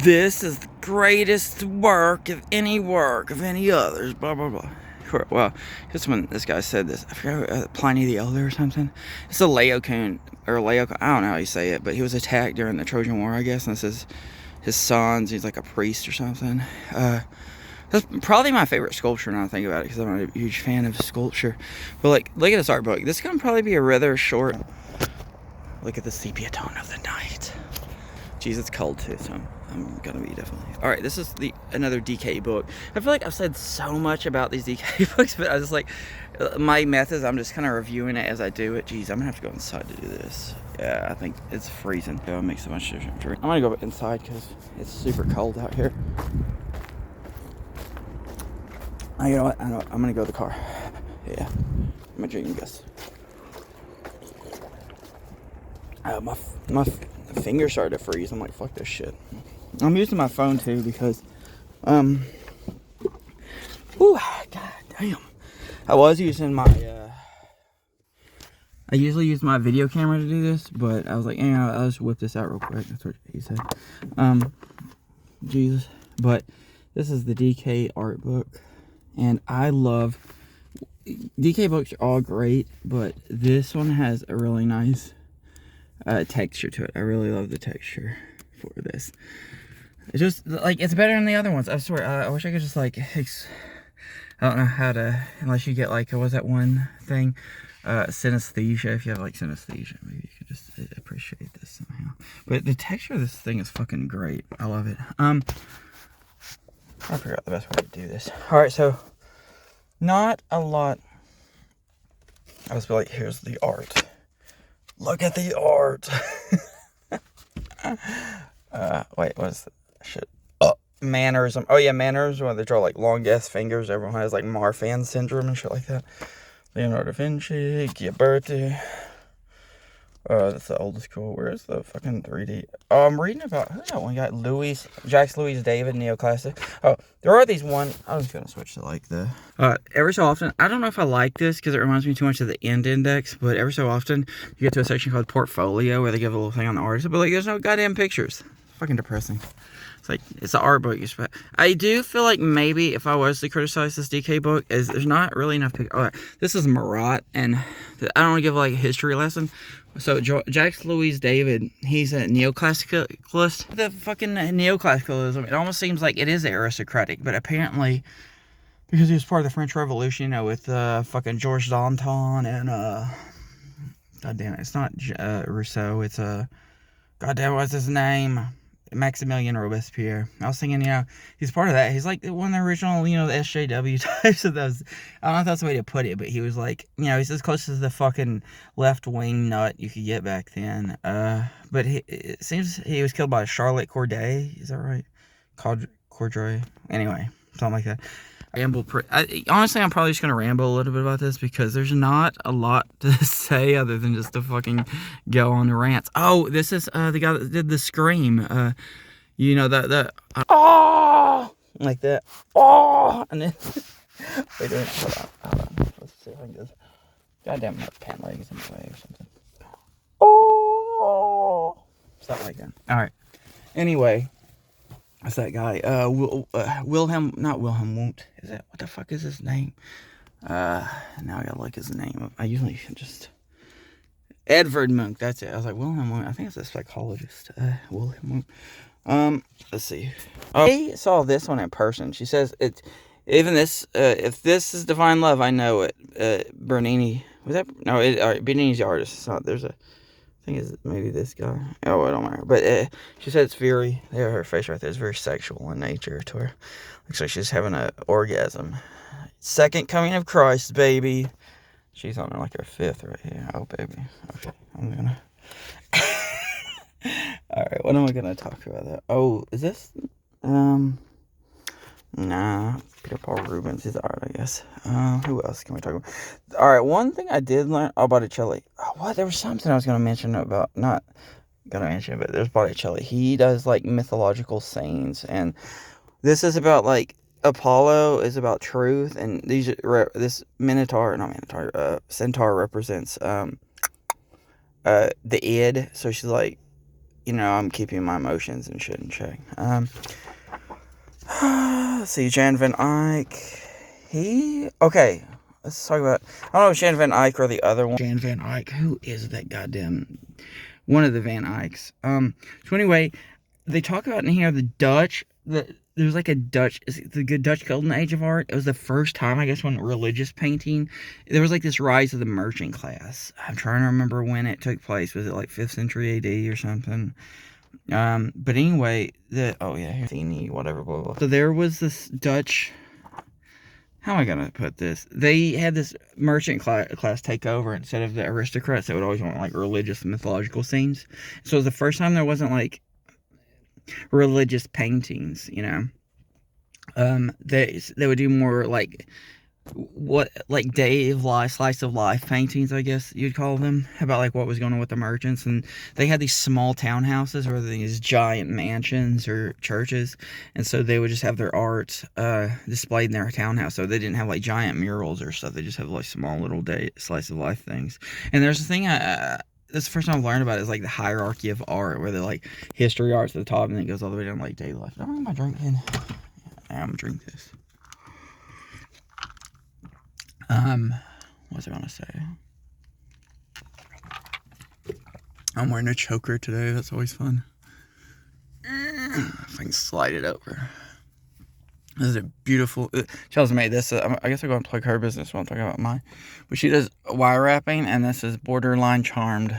This is the greatest work of any others, blah, blah, blah. Well, just when this guy said this, I forgot, Pliny the Elder or something. It's a Laocoon, or Laocoon, I don't know how you say it, but he was attacked during the Trojan War, I guess, and this is his sons, he's like a priest or something. That's probably my favorite sculpture now I think about it, because I'm a huge fan of sculpture. But like, look at this art book. This is gonna probably be a rather short. Look at the sepia tone of the night. Jeez, it's cold too, so I'm gonna be definitely. All right, this is another DK book. I feel like I've said so much about these DK books, but I just like my methods. I'm just kind of reviewing it as I do it. Jeez, I'm gonna have to go inside to do this. Yeah, I think it's freezing. It makes so much difference. I'm gonna go inside because it's super cold out here. You know what? I'm gonna go to the car. Yeah, I'm a drinking guest. My fingers started to freeze. I'm like, fuck this shit. I'm using my phone too because, ooh, god damn. I was using my, I usually use my video camera to do this, but I was like, yeah, I'll just whip this out real quick. That's what he said. Jesus. But this is the DK art book, and I love, DK books are all great, but this one has a really nice texture to it. I really love the texture for this. It's just like, it's better than the other ones. I swear. I wish I could just like I don't know how to, unless you get like, what was that one thing, synesthesia. If you have like synesthesia, maybe you could just appreciate this somehow. But the texture of this thing is fucking great. I love it. I figure out the best way to do this. All right, so not a lot. I was like, here's the art. Look at the art. Wait, what's the shit? Oh, mannerism. Oh yeah, mannerism. When they draw like long ass fingers, everyone has like Marfan syndrome and shit like that. Leonardo da Vinci, Ghiberti. That's the oldest school. Where's the fucking 3D? Oh, I'm reading about, who's that one guy? Jacques Louis David, neoclassic. Oh, there are these one. I'm just gonna switch to like the. Every so often, I don't know if I like this because it reminds me too much of the End Index, but every so often you get to a section called Portfolio where they give a little thing on the artist, but like there's no goddamn pictures. It's fucking depressing. It's like, it's an art book. I do feel like maybe if I was to criticize this DK book, is there's not really enough pictures. All right, this is Marat, and I don't want to give like a history lesson. So Jacques Louis David, he's a neoclassicalist. The fucking neoclassicalism, it almost seems like it is aristocratic, but apparently, because he was part of the French Revolution, you know, with fucking Georges Danton and god damn it, it's not Rousseau, it's god damn, what's his name? Maximilian Robespierre. I was thinking, you know, he's part of that. He's like one of the original, you know, the SJW types of those. I don't know if that's the way to put it, but he was like, you know, he's as close to the fucking left-wing nut you could get back then. But it seems he was killed by Charlotte Corday. Is that right? Cordray. Anyway, something like that. Honestly, I'm probably just gonna ramble a little bit about this because there's not a lot to say other than just to fucking go on the rants. Oh, this is the guy that did the Scream. You know oh, like that. Oh, and then wait a minute, hold on. Let's see if I can just. Goddamn, my pant leg is in the way or something. Oh, something like that. All right. Anyway. What's that guy? Wilhelm, not Wilhelm Wundt. Is that, what the fuck is his name? Now I gotta look his name. I usually just. Edvard Munch, that's it. I was like, Wilhelm Wundt. I think it's a psychologist. Wilhelm Wundt. Let's see. I saw this one in person. She says, it's, even this, if this is divine love, I know it. Bernini. Was that? No, alright, Bernini's the artist. So there's a. I think it's maybe this guy. Oh, I don't matter. But she said it's very, there, her face right there is very sexual in nature to her. Looks like she's having an orgasm. Second coming of Christ, baby. She's on like her fifth right here. Oh, baby. Okay, I'm gonna. Alright, what am I gonna talk about that? Oh, is this? Nah, Peter Paul Rubens is art, I guess. Who else can we talk about? Alright, one thing I did learn Botticelli. Oh, what? There was something I was going to mention about, not going to mention, but there's Botticelli. He does, like, mythological scenes, and this is about, like, Apollo is about truth, and this centaur represents, the id, so she's, like, I'm keeping my emotions and shit in check. Let's see, Jan Van Eyck. Okay, let's talk about, I don't know if Jan Van Eyck or the other one. Jan Van Eyck, who is that goddamn, one of the Van Eycks. So anyway, they talk about in here the Dutch, there's like a Dutch, the good Dutch Golden Age of art. It was the first time, I guess, when religious painting, there was like this rise of the merchant class. I'm trying to remember when it took place. Was it like 5th century AD or something? But anyway, here's whatever, blah, blah. So there was this Dutch, how am I gonna put this? They had this merchant class take over instead of the aristocrats that would always want like religious mythological scenes. So it was the first time there wasn't like religious paintings, they would do more like day of life, slice of life paintings, I guess you'd call them, about like what was going on with the merchants. And they had these small townhouses or these giant mansions or churches, and so they would just have their art displayed in their townhouse. So they didn't have like giant murals or stuff. They just have like small little day slice of life things. And there's a thing this is the first time I've learned about it, is like the hierarchy of art, where they're like history art's at the top and then it goes all the way down like daily life. Don't bring my drink in. Yeah, I'm gonna drink this. What was I gonna say? I'm wearing a choker today. That's always fun. If I can slide it over. This is a beautiful. Chelsea made this. I guess I'll go and plug her business while I'm talking about mine. But she does wire wrapping, and this is Borderline Charmed.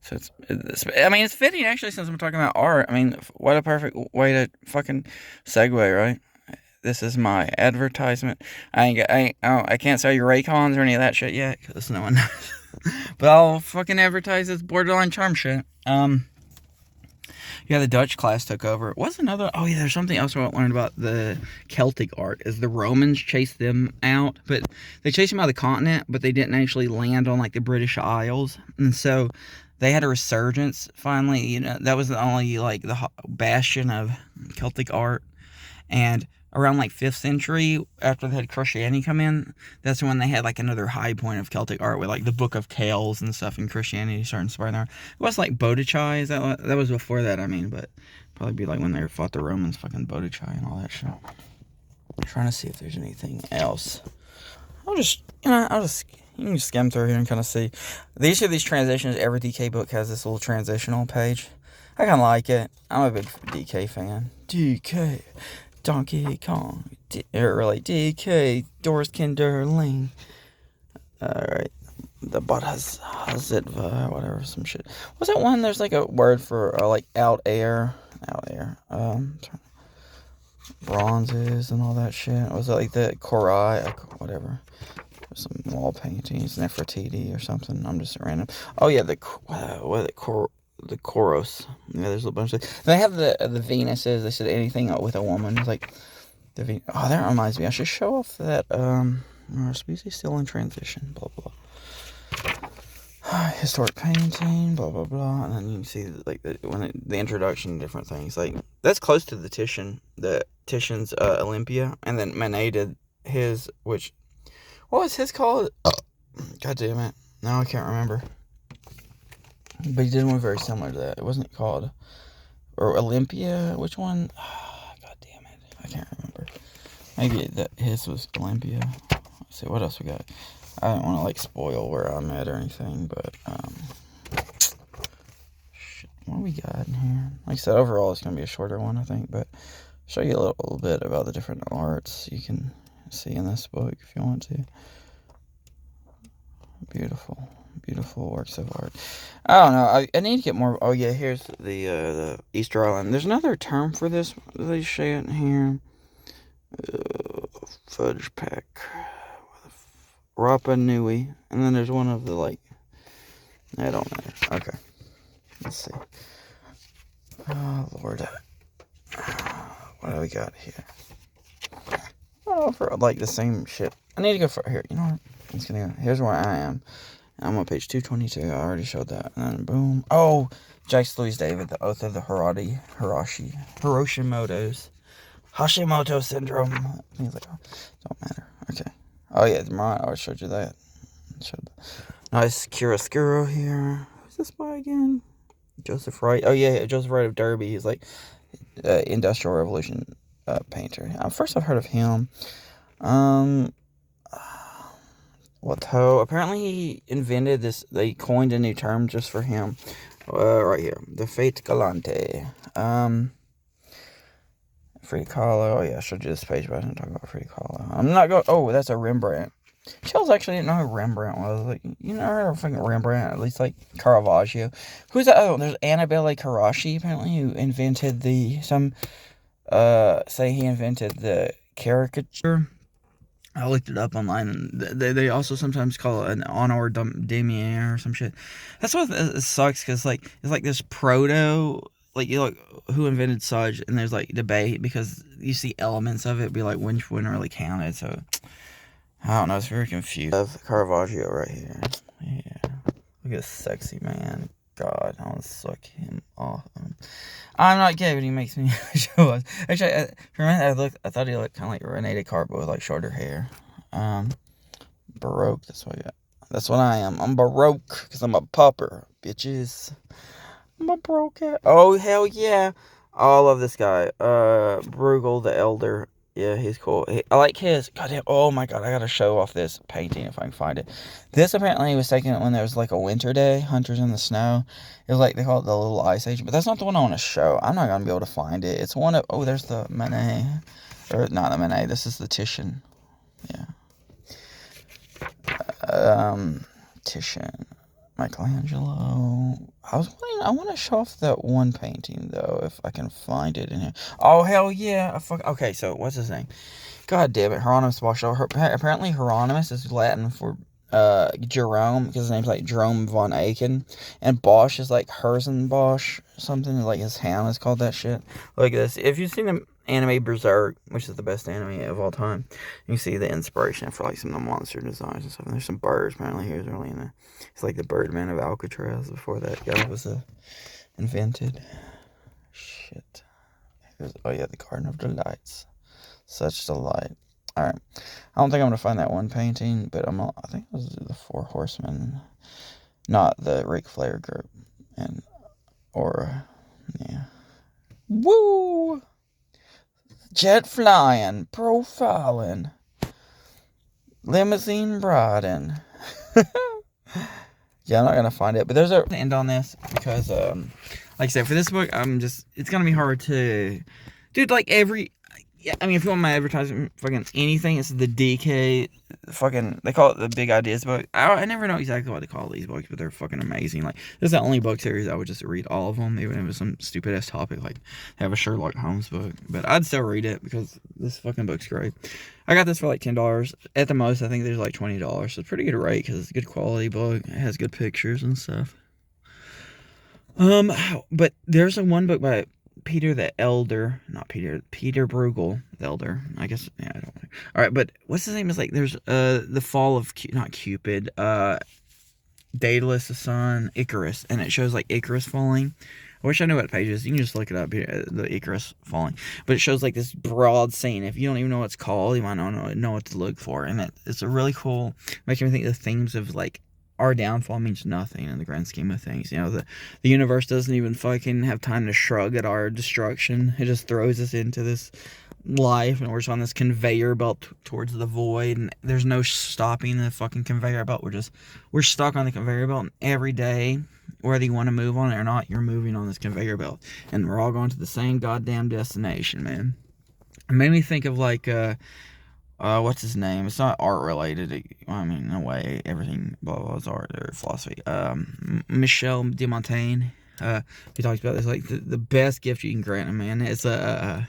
So it's fitting actually, since I'm talking about art. I mean, what a perfect way to fucking segue, right? This is my advertisement. I can't sell you Raycons or any of that shit yet, because no one knows. But I'll fucking advertise this Borderline Charm shit. The Dutch class took over. What's another? Oh yeah, there's something else I learned about the Celtic art. Is the Romans chased them out, but they chased them out of the continent, but they didn't actually land on like the British Isles, and so they had a resurgence finally. That was the only like the bastion of Celtic art. And around like 5th century, after they had Christianity come in, that's when they had like another high point of Celtic art with like the Book of Kells and stuff, and Christianity started inspiring there. It was like Botticelli, that was before that, but probably be like when they fought the Romans, fucking Botticelli and all that shit. I'm trying to see if there's anything else. You can just skim through here and kind of see. These transitions, every DK book has this little transitional page. I kind of like it. I'm a big DK fan. DK. Donkey Kong, DK, Doris Kinderling. Alright, the Bodhazitva, whatever, some shit. What's that one? There's like a word for like out air, bronzes and all that shit. Was it like the Korai, whatever? Some wall paintings, Nefertiti or something. I'm just random. Oh yeah, the Koros. Yeah, there's a bunch of. They have the Venuses. They said anything with a woman. It's like the Venus. Oh, that reminds me. I should show off that. Our species still in transition. Blah blah. Historic painting. Blah blah blah. And then you can see like the introduction to different things. Like that's close to the Titian's Olympia, and then Manet did his. What was his called? God damn it! Now I can't remember. But he did one very similar to that. It wasn't called, or Olympia. Which one? God damn it, I can't remember. Maybe his was Olympia. Let's see what else we got. I don't want to like spoil where I'm at or anything, but shit, what we got in here? Like I said, overall it's gonna be a shorter one, I think, but I'll show you a little bit about the different arts you can see in this book if you want to. Beautiful works of art. I don't know. I need to get more. Oh yeah, here's the Easter Island. There's another term for this. They say it in here. Fudge pack. Rapa Nui. And then there's one of the like. I don't know. Okay. Let's see. Oh Lord. What do we got here? Oh, for like the same shit. I need to go for here. You know what? I'm just gonna go. Here's where I am. I'm on page 222. I already showed that. And then boom. Oh, Jace Louis David, the Oath of the Hiroshimotos. Hashimoto syndrome. Things like that. Don't matter. Okay. Oh yeah, I already showed you that. Nice chiaroscuro here. Who's this by again? Joseph Wright. Oh yeah, Joseph Wright of Derby. He's like Industrial Revolution painter. First I've heard of him. Um, Watteau. Apparently he invented this. They coined a new term just for him. Right here, the Fate Galante. Frida Kahlo. Oh yeah, I should do this page, but I didn't talk about Frida Kahlo. I'm not going. Oh, that's a Rembrandt. Chills actually didn't know who Rembrandt was. Like, you never heard of fucking Rembrandt? At least like Caravaggio. Who's that? Oh, there's Annabelle Carracci apparently who invented say he invented the caricature. I looked it up online, and they also sometimes call it an honor damier or some shit. That's what it sucks, because like it's like this proto, like you look who invented Sudge, and there's like debate because you see elements of it be like which one really counted. So I don't know, it's very confusing. Caravaggio right here. Yeah, look at this sexy man. God, I want to suck him off. I'm not gay, but he makes me show us. Actually, I thought he looked kind of like Rene Descartes, but with like shorter hair. Baroque. That's what I am. I'm Baroque because I'm a pupper, bitches. I'm a Baroque cat. Oh hell yeah! I love this guy. Bruegel the Elder. Yeah, he's cool. I like his. Goddamn. Oh my god, I gotta show off this painting if I can find it. This apparently was taken when there was like a winter day, Hunters in the Snow. It was like, they call it the Little Ice Age, but that's not the one I want to show. I'm not gonna be able to find it. It's one of. Oh, there's the Manet. Or not the Manet. This is the Titian. Yeah. Titian. Michelangelo. I want to show off that one painting though, if I can find it in here. Oh hell yeah! Okay, so what's his name? God damn it, Hieronymus Bosch. Apparently Hieronymus is Latin for Jerome, because his name's like Jerome von Aiken, and Bosch is like Herzenbosch, something like his hand is called that shit. Look at this. If you've seen the anime Berserk, which is the best anime of all time, you see the inspiration for like some of the monster designs and stuff. And there's some birds apparently here. Really in there. It's like the Birdman of Alcatraz before that guy was invented. Shit. Oh yeah, the Garden of Delights. Such delight. Alright. I don't think I'm going to find that one painting, but I think it was the Four Horsemen. Not the Ric Flair group. Yeah. Woo! Jet flying. Profiling. Limousine riding. Yeah, I'm not going to find it, but there's a end on this, because, like I said, for this book, it's going to be hard to, dude, like yeah, I mean, if you want my advertisement, fucking anything, it's the DK, fucking, they call it the Big Ideas book. I never know exactly what to call these books, but they're fucking amazing. Like, this is the only book series I would just read all of them, even if it was some stupid-ass topic, like, have a Sherlock Holmes book. But I'd still read it, because this fucking book's great. I got this for like $10. At the most, I think there's like $20, so it's a pretty good rate, because it's a good quality book. It has good pictures and stuff. But there's a one book by Peter the Elder, not Peter Bruegel the Elder. I guess, yeah, I don't know. All right, but what's his name? Is like, there's the fall of not Cupid, Daedalus the son, Icarus, and it shows like Icarus falling. I wish I knew what page it is. You can just look it up here, the Icarus falling. But it shows like this broad scene. If you don't even know what it's called, you might not know what to look for. And it's a really cool, makes me think of the themes of like, our downfall means nothing in the grand scheme of things. You know, the universe doesn't even fucking have time to shrug at our destruction. It just throws us into this life, and we're just on this conveyor belt towards the void, and there's no stopping the fucking conveyor belt. We're stuck on the conveyor belt, and every day, whether you want to move on it or not, you're moving on this conveyor belt, and we're all going to the same goddamn destination, man. It made me think of like what's his name? It's not art related. I mean, in a way, everything blah blah is art or philosophy. Michel de Montaigne. He talks about this, like the best gift you can grant a man is a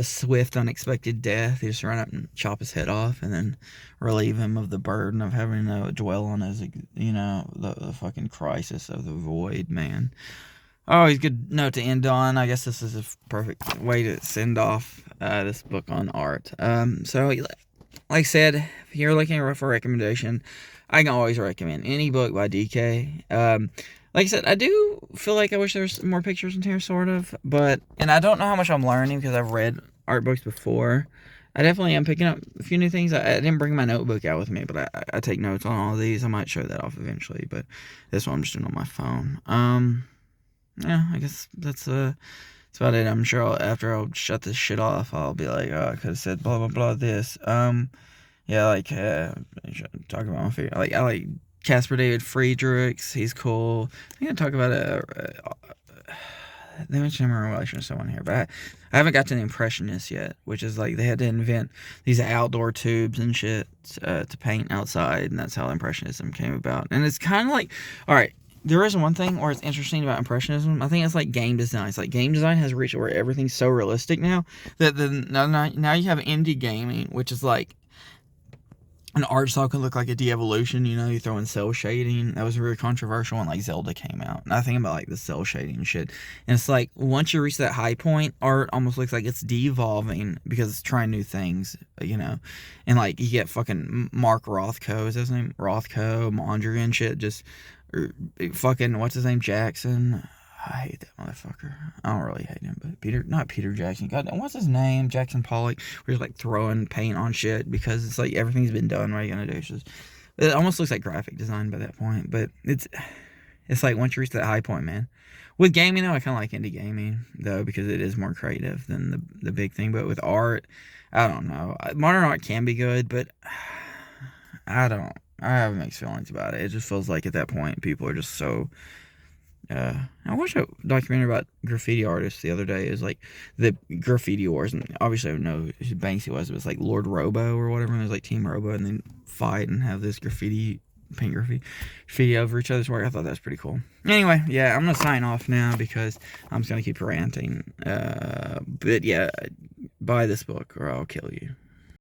swift, unexpected death. You just run up and chop his head off, and then relieve him of the burden of having to dwell on his, the fucking crisis of the void, man. Always good note to end on. I guess this is a perfect way to send off this book on art. So, like I said, if you're looking for a recommendation, I can always recommend any book by DK. Like I said, I do feel like I wish there was more pictures in here, sort of. And I don't know how much I'm learning, because I've read art books before. I definitely am picking up a few new things. I didn't bring my notebook out with me, but I take notes on all of these. I might show that off eventually, but this one I'm just doing on my phone. yeah, I guess that's about it. I'm sure after I'll shut this shit off, I'll be like, oh, I could have said blah blah blah this. Yeah, like talk about my favorite. I like Casper David Friedrichs. He's cool. I'm gonna talk about they mentioned him in relation to someone here, but I haven't got to the Impressionists yet, which is like they had to invent these outdoor tubes and shit to paint outside, and that's how Impressionism came about. And it's kind of like, all right, there is one thing where it's interesting about Impressionism. I think it's like game design. It's like game design has reached where everything's so realistic now that now you have indie gaming, which is like an art style can look like a de-evolution, you throw in cell shading. That was really controversial when like Zelda came out. And I think about like the cell shading shit. And it's like once you reach that high point, art almost looks like it's de-evolving because it's trying new things. And like you get fucking Mark Rothko, is that his name? Rothko, Mondrian shit, just fucking what's his name? Jackson. I hate that motherfucker. I don't really hate him, but not Peter Jackson. God, what's his name? Jackson Pollock. We're just like throwing paint on shit because it's like everything's been done. What are you gonna do? It almost looks like graphic design by that point. But it's like once you reach that high point, man. With gaming though, I kind of like indie gaming though because it is more creative than the big thing. But with art, I don't know. Modern art can be good, but I don't. I have mixed feelings about it. It just feels like at that point people are just so. I watched a documentary about graffiti artists the other day. It was like the graffiti wars, and obviously I don't know who Banksy was. It was like Lord Robo or whatever. And it was like Team Robo, and they fight and have this paint graffiti over each other's work. I thought that was pretty cool. Anyway, yeah, I'm gonna sign off now because I'm just gonna keep ranting. But yeah, buy this book or I'll kill you.